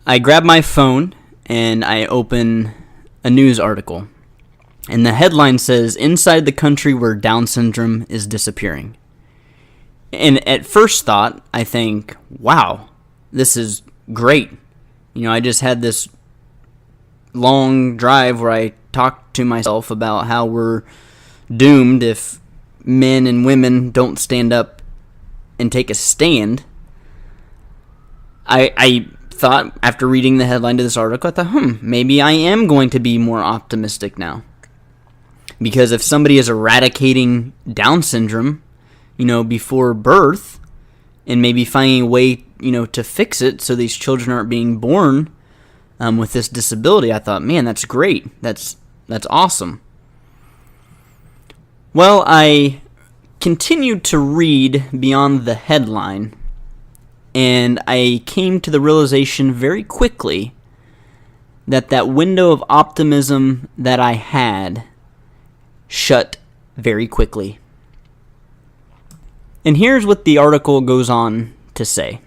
I grab my phone and I open a news article. And the headline says, "Inside the country where Down syndrome is disappearing." And at first thought, I think, wow, this is great. I just had this long drive where I talked to myself about how we're doomed if men and women don't stand up and take a stand. I thought, after reading the headline to this article, I thought, maybe I am going to be more optimistic now. Because if somebody is eradicating Down syndrome, before birth, and maybe finding a way, to fix it so these children aren't being born with this disability, I thought, man, that's great. That's awesome. Well, I continued to read beyond the headline, and I came to the realization very quickly that window of optimism that I had shut very quickly. And here's what the article goes on to say.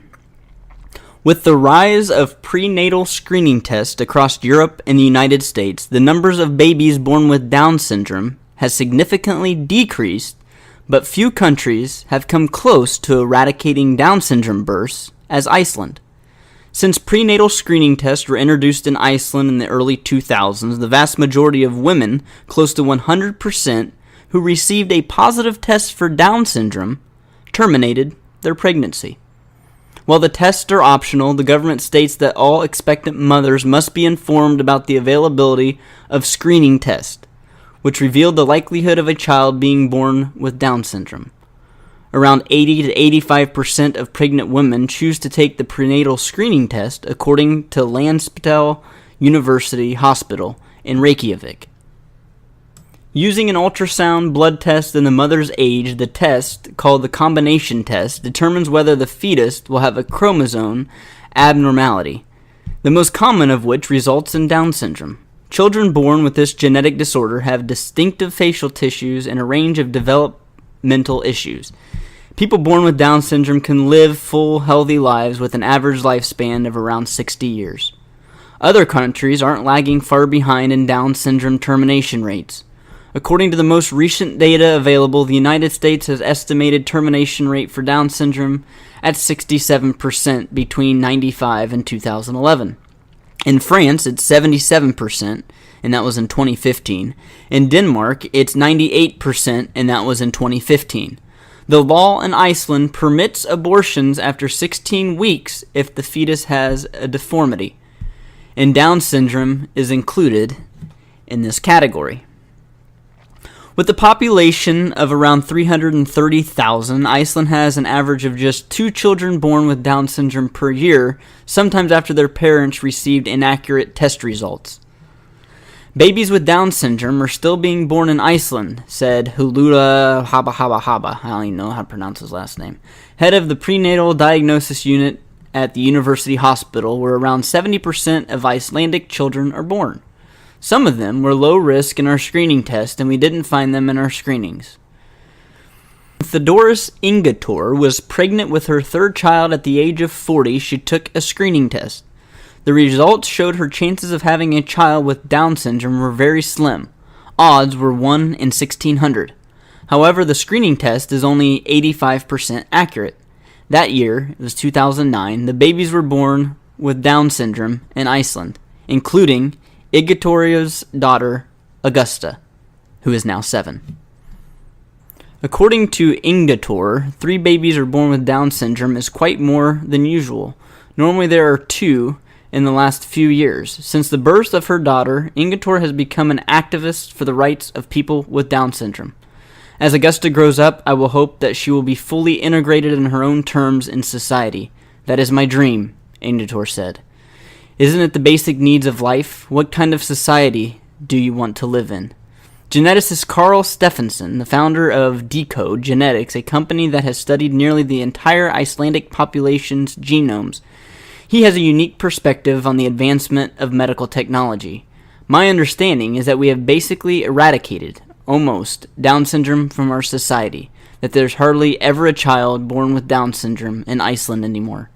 With the rise of prenatal screening tests across Europe and the United States, the numbers of babies born with Down syndrome has significantly decreased, but few countries have come close to eradicating Down syndrome births as Iceland. Since prenatal screening tests were introduced in Iceland in the early 2000s, the vast majority of women, close to 100%, who received a positive test for Down syndrome, terminated their pregnancy. While the tests are optional, the government states that all expectant mothers must be informed about the availability of screening tests, which revealed the likelihood of a child being born with Down syndrome. Around 80 to 85% of pregnant women choose to take the prenatal screening test, according to Landspítala University Hospital in Reykjavik. Using an ultrasound, blood test, and the mother's age, the test, called the combination test, determines whether the fetus will have a chromosome abnormality, the most common of which results in Down syndrome. Children born with this genetic disorder have distinctive facial tissues and a range of developmental issues. People born with Down syndrome can live full, healthy lives with an average lifespan of around 60 years. Other countries aren't lagging far behind in Down syndrome termination rates. According to the most recent data available, the United States has estimated termination rate for Down syndrome at 67% between 1995 and 2011. In France, it's 77%, and that was in 2015. In Denmark, it's 98%, and that was in 2015. The law in Iceland permits abortions after 16 weeks if the fetus has a deformity, and Down syndrome is included in this category. With a population of around 330,000, Iceland has an average of just 2 children born with Down syndrome per year, sometimes after their parents received inaccurate test results. Babies with Down syndrome are still being born in Iceland, said Hulula Haba. I don't even know how to pronounce his last name. Head of the prenatal diagnosis unit at the University Hospital, where around 70% of Icelandic children are born. Some of them were low risk in our screening test, and we didn't find them in our screenings. Theodoris Ingator was pregnant with her third child at the age of 40. She took a screening test. The results showed her chances of having a child with Down syndrome were very slim. Odds were 1 in 1,600. However, the screening test is only 85% accurate. That year, it was 2009, the babies were born with Down syndrome in Iceland, including Ingator's daughter, Augusta, who is now 7. According to Ingator, 3 babies are born with Down syndrome is quite more than usual. Normally there are 2 in the last few years. Since the birth of her daughter, Ingator has become an activist for the rights of people with Down syndrome. As Augusta grows up, I will hope that she will be fully integrated in her own terms in society. That is my dream, Ingator said. Isn't it the basic needs of life? What kind of society do you want to live in? Geneticist Carl Stephenson, the founder of Decode Genetics, a company that has studied nearly the entire Icelandic population's genomes, he has a unique perspective on the advancement of medical technology. My understanding is that we have basically eradicated, almost, Down syndrome from our society, that there's hardly ever a child born with Down syndrome in Iceland anymore.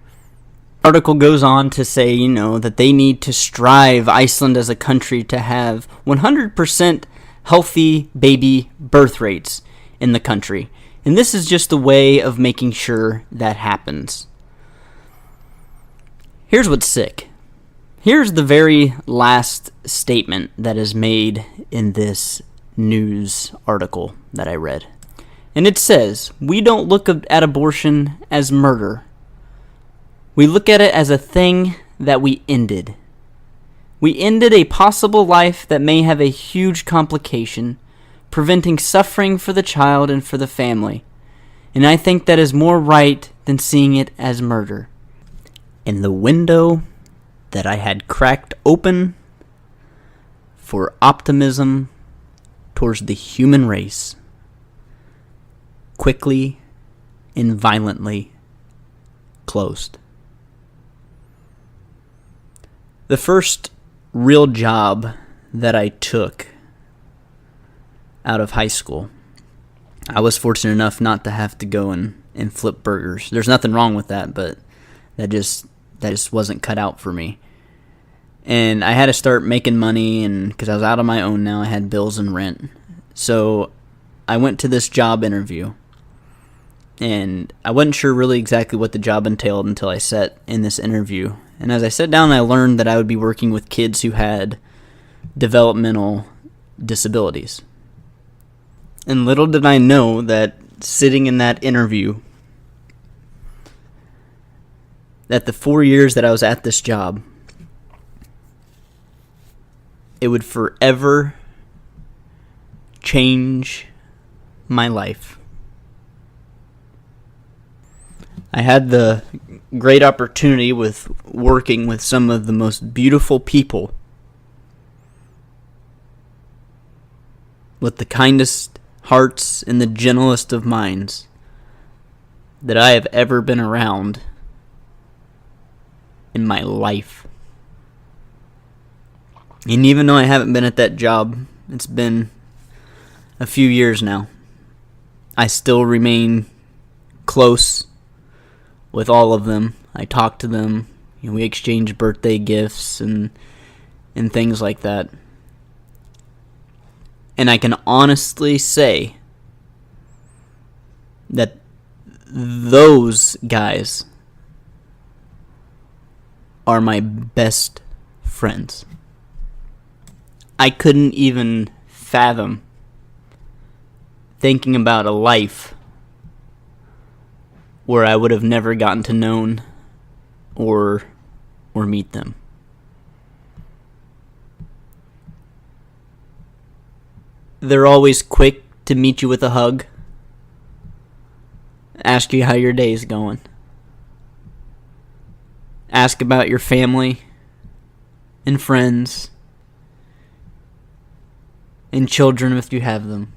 Article goes on to say, that they need to strive, Iceland as a country, to have 100% healthy baby birth rates in the country. And this is just a way of making sure that happens. Here's what's sick. Here's the very last statement that is made in this news article that I read. And it says, "We don't look at abortion as murder. We look at it as a thing that we ended. We ended a possible life that may have a huge complication, preventing suffering for the child and for the family. And I think that is more right than seeing it as murder." And the window that I had cracked open for optimism towards the human race quickly and violently closed. The first real job that I took out of high school, I was fortunate enough not to have to go and flip burgers. There's nothing wrong with that, but that just wasn't cut out for me. And I had to start making money, and because I was out on my own now, I had bills and rent. So I went to this job interview, and I wasn't sure really exactly what the job entailed until I sat in this interview. And as I sat down, I learned that I would be working with kids who had developmental disabilities. And little did I know that sitting in that interview, that the 4 years that I was at this job, it would forever change my life. I had the great opportunity with working with some of the most beautiful people, with the kindest hearts and the gentlest of minds that I have ever been around in my life. And even though I haven't been at that job, it's been a few years now, I still remain close with all of them. I talk to them. We exchange birthday gifts and things like that. And I can honestly say that those guys are my best friends. I couldn't even fathom thinking about a life where I would have never gotten to know or meet them. They're always quick to meet you with a hug, ask you how your day's going, ask about your family and friends and children if you have them.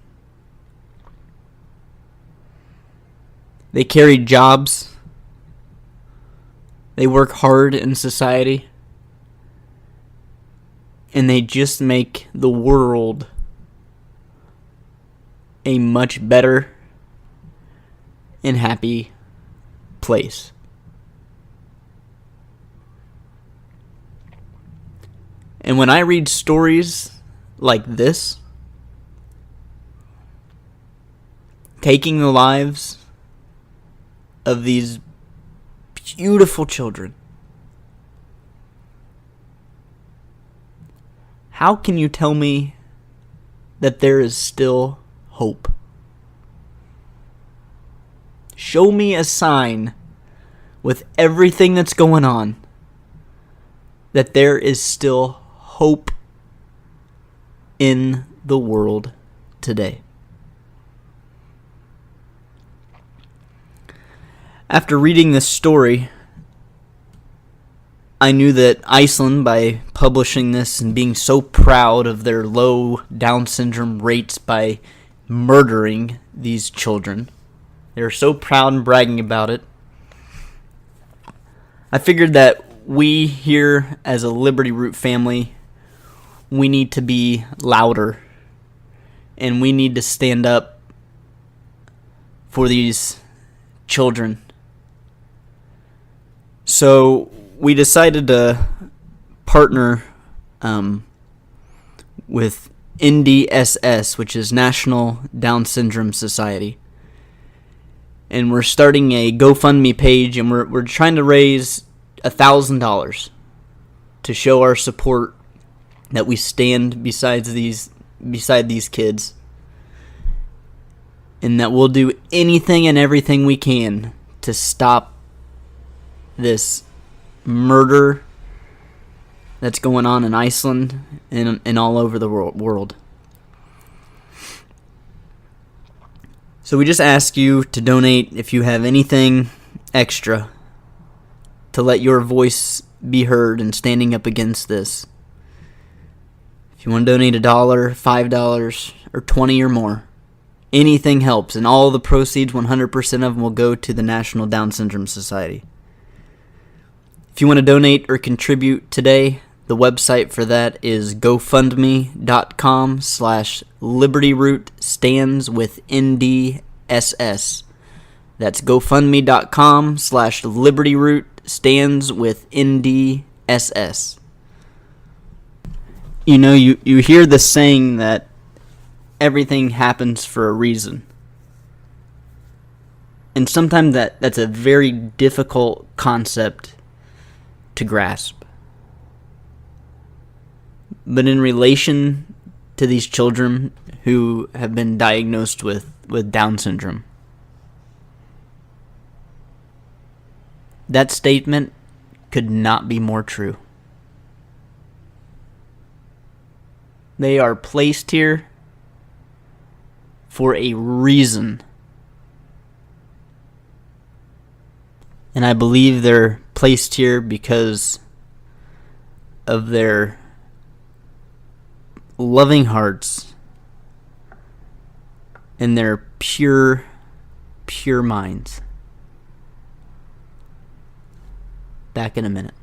They carry jobs. They work hard in society. And they just make the world a much better and happy place. And when I read stories like this, taking the lives of these beautiful children, how can you tell me that there is still hope? Show me a sign with everything that's going on that there is still hope in the world today. After reading this story, I knew that Iceland, by publishing this and being so proud of their low Down syndrome rates by murdering these children, they were so proud and bragging about it. I figured that we here as a Liberty Root family, we need to be louder and we need to stand up for these children So we decided to partner with NDSS, which is National Down Syndrome Society. And we're starting a GoFundMe page, and we're trying to raise $1,000 to show our support, that we stand beside these kids, and that we'll do anything and everything we can to stop this murder that's going on in Iceland and all over the world. So we just ask you to donate if you have anything extra to let your voice be heard in standing up against this. If you want to donate $1, $5, or $20 or more, anything helps, and all the proceeds, 100% of them, will go to the National Down Syndrome Society. If you want to donate or contribute today, the website for that is gofundme.com/LibertyRootStandsWithNDSS. That's gofundme.com/LibertyRootStandsWithNDSS. You know, you hear the saying that everything happens for a reason. And sometimes that's a very difficult concept to grasp. But in relation to these children who have been diagnosed with Down syndrome, that statement could not be more true. They are placed here for a reason. And I believe they're placed here because of their loving hearts and their pure minds. Back in a minute.